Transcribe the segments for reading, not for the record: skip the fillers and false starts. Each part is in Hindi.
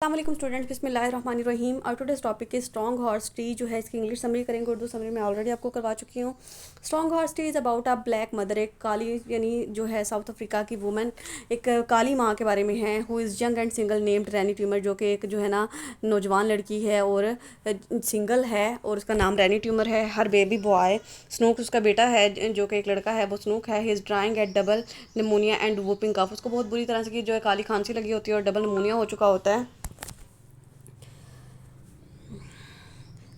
अस्सलाम स्टूडेंट्स, बिस्मिल्लाहिर्रहमानिर्रहीम। और today's topic is strong horse tree. जो है इसकी इंग्लिश समरी करेंगे, उर्दू समरी मैं ऑलरेडी आपको करवा चुकी हूँ। Strong horse tree is about a black mother, एक काली यानी जो है साउथ अफ्रीका की वुमन, एक काली माँ के बारे में है। Who is young and single named Rainey Tumor, जो कि एक जो है ना नौजवान लड़की है और सिंगल है और उसका नाम रैनी ट्यूमर है। हर बेबी बॉय स्नूक उसका बेटा है, जो कि एक लड़का है, वो स्नूक है। He is dying at double pneumonia and whooping cough. उसको बहुत बुरी तरह से की जो है काली खांसी लगी होती है और डबल निमोनिया हो चुका होता है।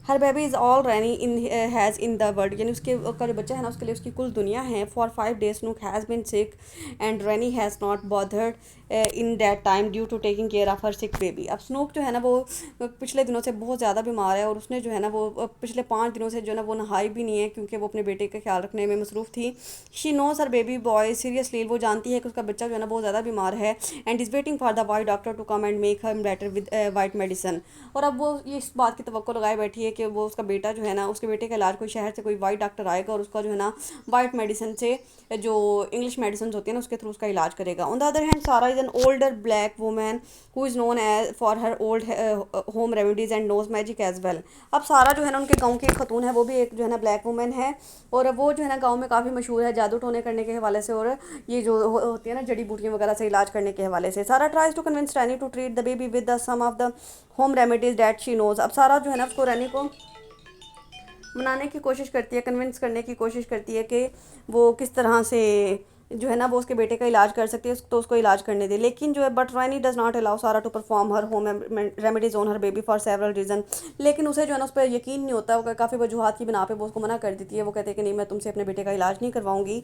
हर baby is all Rainy in has in the world, यानी उसके का जो बच्चा है ना उसके लिए उसकी कुल दुनिया है। For 5 days Snook has been sick and Rainey has not bothered in that time due to taking care of her sick baby. अब स्नूक जो है ना वो पिछले दिनों से बहुत ज़्यादा बीमार है और उसने जो है ना वो पिछले 5 दिनों से जो है ना वो नहाई भी नहीं है, क्योंकि वो अपने बेटे का ख्याल रखने में मसरूफ़ थी। She knows her baby boy seriously, वो जानती है कि उसका बच्चा जो है ना बहुत ज़्यादा बीमार है। And is waiting for the white doctor to come and make him better with white medicine. और अब वो ये इस बात की तवक्को लगाए बैठी है कि वो उसका बेटा जो है ना, उसके बेटे का इलाज कोई शहर से कोई वाइट डॉक्टर आएगा और उसका जो है ना वाइट मेडिसिन से, जो इंग्लिश मेडिसिन होती है ना उसके थ्रू उसका इलाज करेगा। On the other hand Sarah is an older black woman who is known as for her old home remedies and knows magic as well. अब सारा जो है ना उनके गाँव की एक खतून है, वो भी एक जो है ना ब्लैक वुमेन है और वो जो है ना गाँव में काफ़ी मशहूर है जादू टोने करने के हवाले से और ये जो होती है ना जड़ी बूटियाँ वगैरह से इलाज करने के हवाले से। Sarah tries to convince Rainey to treat the baby with the some of the home remedies that she knows. अब सारा जो है ना उसको रैनी को मनाने की कोशिश करती है, कन्विंस करने की कोशिश करती है कि वो किस तरह से जो है ना वो उसके बेटे का इलाज कर सकती है, तो उसको इलाज करने दे। लेकिन जो है but Rainy does not allow Sarah to perform her home remedies on her baby for several reason. लेकिन उसे जो है ना उस पर यकीन नहीं होता, वो काफ़ी वजूहत की बिना पे वो उसको मना कर देती है। वो कहते हैं कि नहीं, मैं तुमसे अपने बेटे का इलाज नहीं करवाऊंगी।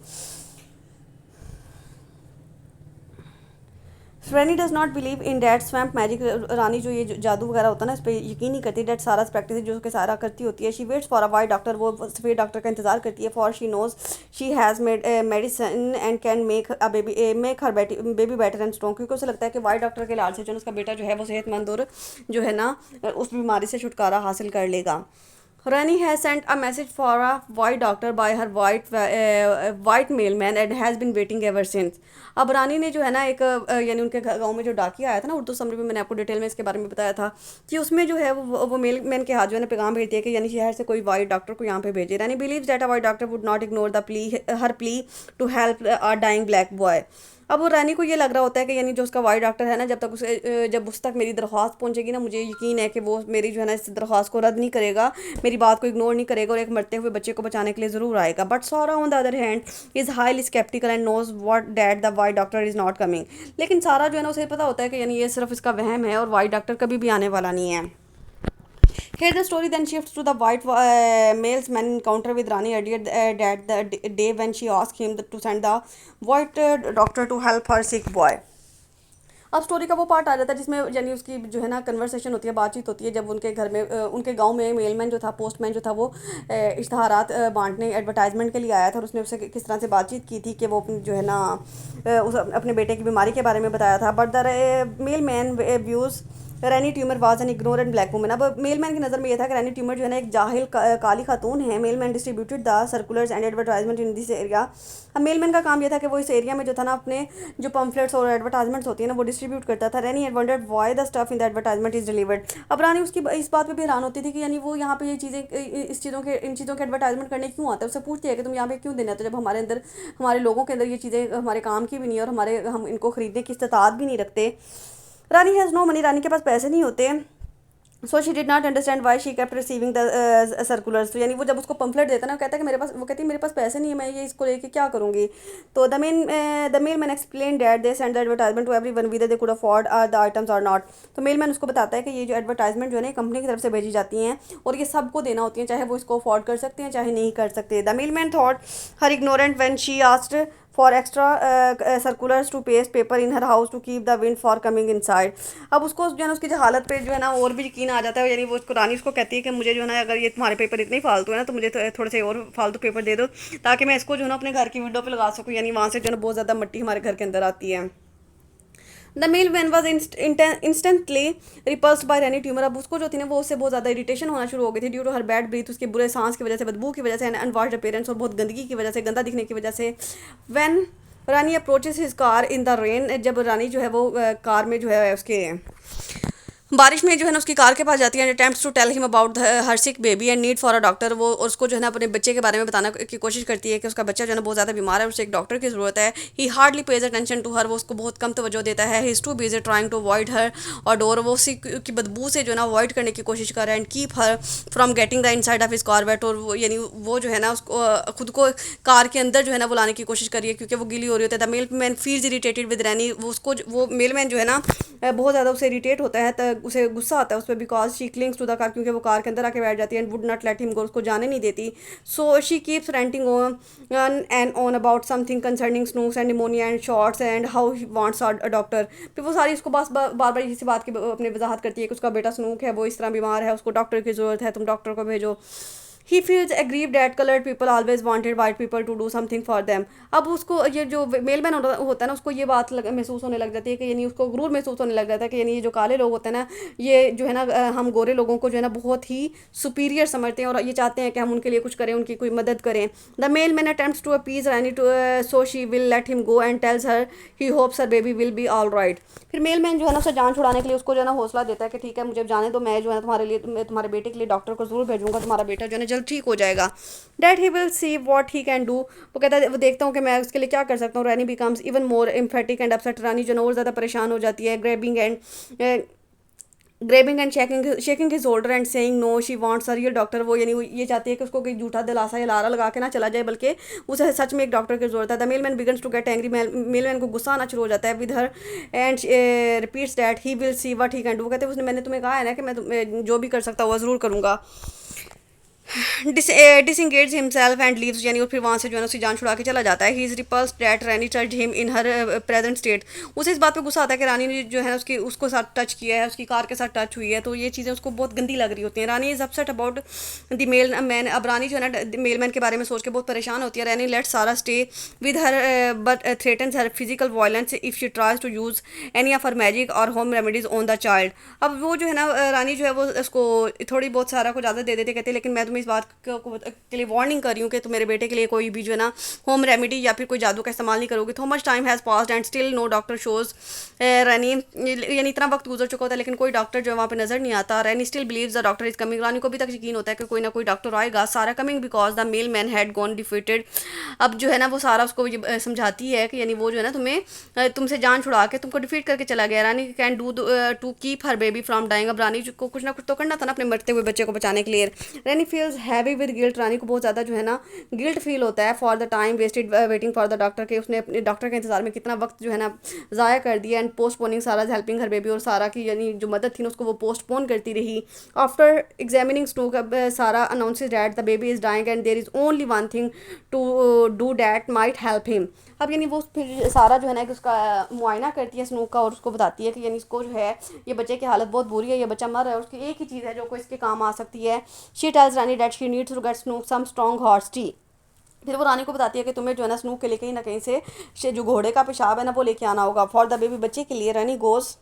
Rainy does not believe in that swamp magic. Rani जो ये जादू वगैरह होता है ना इस पर यकीन नहीं करती। डैट सारा प्रैक्टिस जो उसके सारा करती होती है। She waits for a white doctor, वो सफ़ेद डॉक्टर का इंतजार करती है। For she knows she has made medicine and can make a baby make her baby better and strong, क्योंकि उसे लगता है कि वाइट डॉक्टर के इलाज से जो उसका बेटा जो है वो सेहतमंद और जो है ना उस बीमारी से छुटकारा हासिल कर लेगा। Rani has sent a message for a white doctor by her white mailman and has been waiting ever since. अब रानी ने जो है ना एक यानी उनके गांव में जो डाकिया आया था ना, उर्दू समरी में मैंने आपको डिटेल में इसके बारे में बताया था कि उसमें जो है वो मेल मैन के हाथ जो है ना पैगाम भेजती है कि यानी शहर से कोई वाइट डॉक्टर को यहाँ पे भेजे। Rani believes that a white doctor would not ignore the plea her plea to help a dying black boy. अब वो रानी को ये लग रहा होता है कि यानी जो उसका वाइट डॉक्टर है ना, जब तक उसे जब उस तक मेरी दरख्वास्त पहुंचेगी ना, मुझे यकीन है कि वो मेरी जो है ना इस दरख्वास्त को रद्द नहीं करेगा, मेरी बात को इग्नोर नहीं करेगा और एक मरते हुए बच्चे को बचाने के लिए ज़रूर आएगा। But Sarah on the other hand is highly sceptical and knows what that the white doctor is not coming. लेकिन सारा जो है ना उसे पता होता है कि यानी ये सिर्फ इसका वहम है और वाइट डॉक्टर कभी भी आने वाला नहीं है। Here the story then shifts to the white male's man encounter with Rani earlier that the day when she asked him to send the white doctor to help her sick boy. अब स्टोरी का वो पार्ट आ जाता है जिसमें यानी उसकी जो है ना कन्वर्सेशन होती है, बातचीत होती है, जब उनके घर में उनके गांव में मेलमैन जो था, पोस्टमैन जो था, वो इश्तहारात बांटने एडवर्टाइजमेंट के लिए आया था और उसने उससे किस तरह से बातचीत की थी कि वो अपनी जो है ना उस अपने बेटे की बीमारी के बारे में बताया था। But the mail man views Rainey Turner was an ignorant black woman. अब मेलमैन की नज़र में ये था कि रैनी ट्यूमर जो है ना एक जाहिल काली खातून है। Mailman distributed the circulars and advertisement in this area. अब मेलमैन का काम यह था कि वो इस एरिया में जो था ना अपने जो पम्फलेट्स और एडवर्टाइजमेंट्स होती है ना वो डिस्ट्रीब्यूट करता था। Rainy had wondered why the stuff in the advertisement is delivered. अब रानी उसकी इस बात पे भी हैरान होती थी कि यानी वो यहाँ पे ये चीज़ें इन चीज़ों के एडवर्टाइजमेंट करने क्यों आते हैं। उससे पूछती है कि तुम यहाँ पे क्यों देना, तो जब हमारे अंदर हमारे लोगों के अंदर ये चीज़ें हमारे काम की भी नहीं है और हम इनको खरीदने की इस्तात भी नहीं रखते। रानी हैज़ नो मनी, रानी के पास पैसे नहीं होते। So she did not understand why she kept receiving the circulars. तो यानी वो जब उसको पम्फलेट देता ना, वो कहता है कि मेरे पास, वो कहती है मेरे पास पैसे नहीं है, मैं ये इसको लेके क्या करूँगी। तो the mail man explain that they send the advertisement to every one whether they could afford the items or not. तो मेल मैन उसको बताता है कि ये जो एडवर्टाइजमेंट जो है ना कंपनी की तरफ से भेजी जाती हैं और ये सबको देना होती हैं, चाहे वो इसको अफोर्ड कर सकते हैं चाहे नहीं कर सकते। The mail man thought her ignorant when she asked for extra circulars to paste paper in her house to keep the wind for coming inside. अब उसको जो है ना उसकी जो हालत पे जो है ना और भी यकीन आ जाता है, यानी वो उसको रानी उसको कहती है कि मुझे जो है ना अगर ये तुम्हारे पेपर इतने फालतू है ना तो मुझे थोड़े से और फालतू पेपर दे दो ताकि मैं इसको जो है ना अपने घर की विंडो पे लगा सकूँ, यानी वहाँ से जो है ना बहुत ज़्यादा मिट्टी हमारे घर के अंदर आती है। The mail man was instantly repulsed by Rainey Turner. अब उसको जो थी ना वो उससे बहुत ज़्यादा इरिटेशन होना शुरू हो गई थी due to her bad breath, उसके बुरे सांस की वजह से, बदबू की वजह से, अनवॉश्ड अपीयरेंस और बहुत गंदगी की वजह से, गंदा दिखने की वजह से। When Rani approaches his car in the rain, जब रानी जो है वो कार में जो है उसके बारिश में जो है ना उसकी कार के पास जाती है and attempts to tell him about her sick baby and need for a doctor. वो उसको जो है ना अपने बच्चे के बारे में बताना की कोशिश करती है कि उसका बच्चा जो है ना बहुत ज़्यादा बीमार है, उसे एक डॉक्टर की ज़रूरत है। He hardly pays attention to her, वो उसको बहुत कम तवज्जो देता है। He is too busy trying to avoid her और डोर, वो उसी की बदबू से जो है ना अवॉइड करने की कोशिश कर रहा है and keep her from getting the inside of his Corvette. और वो यानी वो जो है ना उसको खुद को कार के अंदर जो है ना वो लाने की कोशिश कर रही है क्योंकि वो गीली हो रही होती है। The mail man feels irritated with Rainy, वो उसको वो मेल मैन जो है ना बहुत ज़्यादा उसे इरिटेट होता है, तो उसे गुस्सा आता है उस पर because she clings to the car, क्योंकि वो कार के अंदर आके बैठ जाती है and would not let him go, उसको जाने नहीं देती। So she keeps ranting on and on about something concerning snooks and pneumonia and shorts and how he wants a doctor. फिर वो सारी उसको बस बार बार इसी बात की अपनी वजाहत करती है कि उसका बेटा स्नूक है, वो इस तरह बीमार है, उसको डॉक्टर की ज़रूरत है, तुम डॉक्टर को भेजो। He feels aggrieve that colored people always wanted white people to do something for them। अब उसको ये जो मेल मैन होता है ना उसको ये बात महसूस होने लग जाती है कि यानी उसको गुरूर महसूस होने लग जाता है कि यानी ये जो काले लोग होते हैं ना, ये जो है ना हम गोरे लोगों को जो है ना बहुत ही सुपीरियर समझते हैं और ये चाहते हैं कि हम उनके लिए कुछ करें, उनकी कोई मदद करें। The mail man attempts to appease Rainey to so she will let him go and tells her he hopes her baby will be all right. फिर मेल मैन जो है ना उसे जान छुड़ाने के लिए उसको जो है ना हौसला देता है कि ठीक है मुझे जाने दो, मैं जो है तुम्हारे लिए तुम्हारे बेटे के लिए डॉक्टर को जरूर भेजूंगा, तुम्हारा बेटा जो है ना जल्द ठीक हो जाएगा। That he will see what he can do, वो कहता है वो देखता हूँ कि मैं उसके लिए क्या कर सकता हूँ। Rani becomes even more emphatic and upset, Rani जो है और ज़्यादा परेशान हो जाती है। Grabbing and shaking his shoulder and saying no she wants a real doctor. वो यानी वो ये चाहती है कि उसको कोई झूठा दिलासा या लारा लगा के ना चला जाए, बल्कि उसे सच में एक डॉक्टर की जरूरत है। The mail man begins to get angry, mail man को गुस्सा आना शुरू हो जाता है with her and repeats that he will see what he can do. कहते हैं उसने मैंने तुम्हें कहा है ना कि मैं जो भी कर सकता हूँ वो ज़रूर करूँगा। डिसंगेज हिमसेल्फ एंड लीव्स, यानी और फिर वहाँ से जो है ना उसकी जान छुड़ा के चला जाता है। He is repulsed that Rani touched him in her present state. उसे इस बात पे गुस्सा आता है कि रानी ने जो है ना उसको साथ टच किया है, उसकी कार के साथ टच हुई है, तो ये चीज़ें उसको बहुत गंदी लग रही होती हैं। Rani is upset about the mail man, अब रानी जो है ना मेल मैन के बारे में सोच के बहुत परेशान होती है। Rani let Sarah stay with her but threatens her physical violence if she tries to use any of her magic और home remedies on the child. अब वो जो है ना रानी जो है वो उसको थोड़ी बहुत सारा को ज़्यादा दे देते, कहते लेकिन मैं तुम्हें इस बात के लिए वार्निंग कर रही हूँ कि तुम मेरे बेटे के लिए कोई भी जो है ना होम रेमेडी या फिर कोई जादू का इस्तेमाल नहीं करोगे। तो much time has passed and still no doctor shows Rainy, यानी इतना वक्त गुजर चुका होता है लेकिन कोई डॉक्टर जो वहाँ पे नजर नहीं आता। Rainy still believes the doctor is coming, Rani को अभी तक यकीन होता है कि कोई ना कोई डॉक्टर आएगा। Sarah coming because the mail man had gone defeated. अब जो है ना वो सारा उसको ये समझाती है कि यानी वो जो है ना तुम्हें तुमसे जान छुड़ा के तुमको डिफीट करके चला गया। Rani can do to keep her baby from dying, अब रानी को कुछ ना कुछ तो करना था ना अपने मरते हुए बच्चे को बचाने के लिए। रैनी फील्स हैवी विद गिल्ट, रानी को बहुत ज़्यादा जो है ना गिल्ट फील होता है for the time wasted waiting for the doctor, के उसने अपने डॉक्टर के इंतजार में कितना वक्त जो है ना ज़ाया कर दिया। एंड पोस्टपोनिंग सारा हेल्पिंग हर बेबी, और सारा की यानी जो मदद थी ना उसको वो पोस्टपोन करती रही। After examining Snook Sarah announces that the baby is dying and there is only one thing to do that might help him. अब यानी वो फिर सारा जो है ना कि उसका मुआयना करती है स्नूक का और उसको बताती है कि यानी इसको जो है ये बच्चे की हालत बहुत बुरी है, ये बच्चा मर रहा है, उसकी एक ही चीज़ है जो कोई इसके काम आ सकती है। She tells Rainey that she needs to get Snook some strong horse tea. फिर वो रानी को बताती है कि तुम्हें जो है ना स्नूक के लिए कहीं ना कहीं से जो घोड़े का पेशाब है ना वो लेके आना होगा फॉर द बेबी, बच्चे के लिए। Rani goes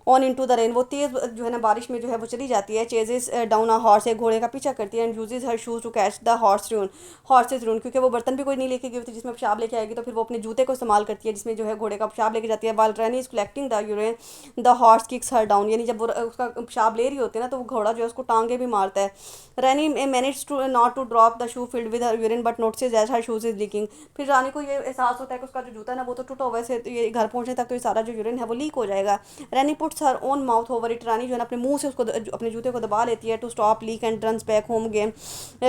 on in to the rain, वो तेज़ जो है ना बारिश में जो है वो चली जाती है। चेजेस डाउन अ हॉर्स, एक घोड़े का पीछा करती है। And uses her shoes to catch the horse's urine, क्योंकि वो बर्तन भी कोई नहीं लेके गई थी जिसमें पेशाब लेके आएगी, तो फिर वो अपने जूते को इस्तेमाल करती है जिसमें जो है घोड़े का पेशाब लेके जाती है। While Rani is collecting the urine the horse kicks her down, यानी जब वो उसका पेशाब ले रही होती है ना तो वो घोड़ा जो है उसको टांगे भी मारता है। Rani manage to not to drop the shoe filled with her urine but notice as her shoes is leaking. फिर रानी को ये एहसास होता है कि उसका जो जूता है ना वो तो टूटा हुआ है, तो ये घर पहुंचने तक तो ये सारा जो यूरिन है वो लीक हो जाएगा। Rani puts her own mouth over it, Rani जो है ना अपने मुंह से उसको अपने जूते को दबा लेती है। To stop leak and runs back home game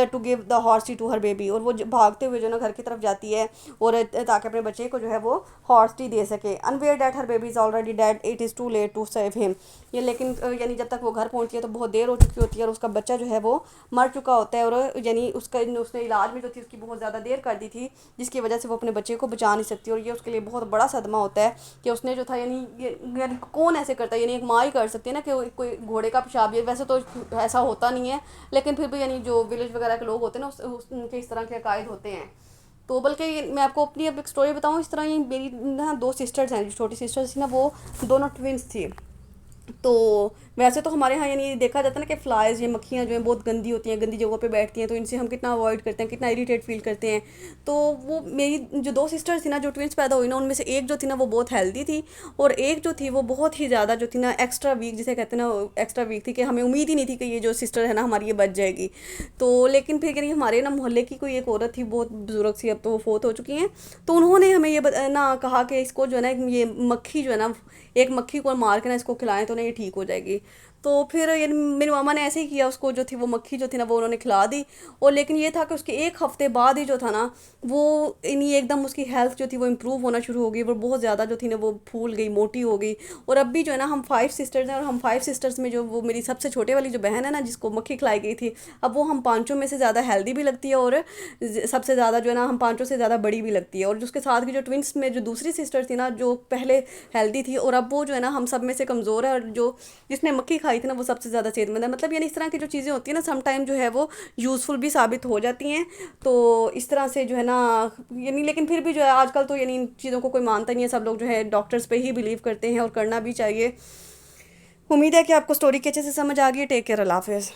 to give the horse to her baby, और वो भागते हुए जो ना घर की तरफ जाती है और ताकि अपने बच्चे को जो है वो हॉर्स टी दे सके। Unaware that her baby is already dead, it is too late to save him. ये लेकिन यानी जब तक वो घर पहुंचती है तो बहुत देर हो चुकी होती है और उसका बच्चा जो है वो मर चुका होता है, और यानी उसने इलाज में जो थी उसकी बहुत ज़्यादा देर कर दी थी जिसकी वजह से वो अपने बच्चे को बचा नहीं सकती। और ये उसके लिए बहुत बड़ा सदमा होता है कि उसने जो था यानी कौन ऐसे करता है, यानी एक माँ ही कर सकती है ना कि कोई घोड़े का पेशाब, ये वैसे तो ऐसा होता नहीं है लेकिन फिर भी यानी जो विलेज वगैरह के लोग होते हैं ना उनके इस तरह के अकायद होते हैं। तो बल्कि मैं आपको अपनी अब एक स्टोरी बताऊँ, इस तरह ही मेरी ना दो सिस्टर्स हैं, जो छोटी सिस्टर्स थी ना वो दोनों ट्विंस थी। तो वैसे तो हमारे यहाँ यानी देखा जाता है ना कि फ्लाइज ये मक्खियाँ जो हैं बहुत गंदी होती हैं, गंदी जगहों पे बैठती हैं, तो इनसे हम कितना अवॉइड करते हैं, कितना इरिटेट फील करते हैं। तो वो मेरी जो दो सिस्टर्स थी ना, जो ट्विंस पैदा हुई ना, उनमें से एक जो थी ना वो बहुत हेल्दी थी, और एक जो थी वो बहुत ही ज़्यादा जो थी ना एक्स्ट्रा वीक, जिसे कहते हैं ना एक्स्ट्रा वीक थी, कि हमें उम्मीद ही नहीं थी कि ये जो सिस्टर है ना हमारी ये बच जाएगी। तो लेकिन फिर यानी हमारे ना मोहल्ले की कोई एक औरत थी बहुत बुजुर्ग सी, अब तो वो फोत हो चुकी हैं। तो उन्होंने हमें ये ना कहा कि इसको जो है ना ये मक्खी जो है ना, एक मक्खी को मार के ना इसको खिलाएं तो ना ये ठीक हो जाएगी। तो फिर ये मेरी मामा ने ऐसे ही किया, उसको जो थी वो मक्खी जो थी ना वो उन्होंने खिला दी। और लेकिन ये था कि उसके एक हफ्ते बाद ही जो था ना वो इन्हीं एकदम उसकी हेल्थ जो थी वो इम्प्रूव होना शुरू हो गई, वो बहुत ज़्यादा जो थी ना वो फूल गई, मोटी हो गई। और अब भी जो है ना हम 5 सिस्टर्स हैं, और हम 5 सिस्टर्स में जो वो मेरी सबसे छोटे वाली जो बहन है ना जिसको मक्खी खिलाई गई थी, अब वो हम पांचों में से ज़्यादा हेल्दी भी लगती है, और सबसे ज़्यादा जो है ना हम पांचों से ज़्यादा बड़ी भी लगती है। और उसके साथ की जो ट्विंस में जो दूसरी सिस्टर थी ना, जो पहले हेल्दी थी, और अब वो जो है ना हम सब में से कमज़ोर है, और जो जिसने मक्खी खाई थी ना वो सबसे ज़्यादा सेहतमंद है। मतलब यानी इस तरह की जो चीज़ें होती हैं ना सम टाइम जो है वो यूज़फुल भी साबित हो जाती हैं। तो इस तरह से जो है ना यानी, लेकिन फिर भी जो है आजकल तो यानी इन चीज़ों को कोई मानता नहीं है, सब लोग जो है डॉक्टर्स पे ही बिलीव करते हैं, और करना भी चाहिए। उम्मीद है कि आपको स्टोरी के अच्छे से समझ आ गई है। टेक केयर, अल्लाह हाफिज़।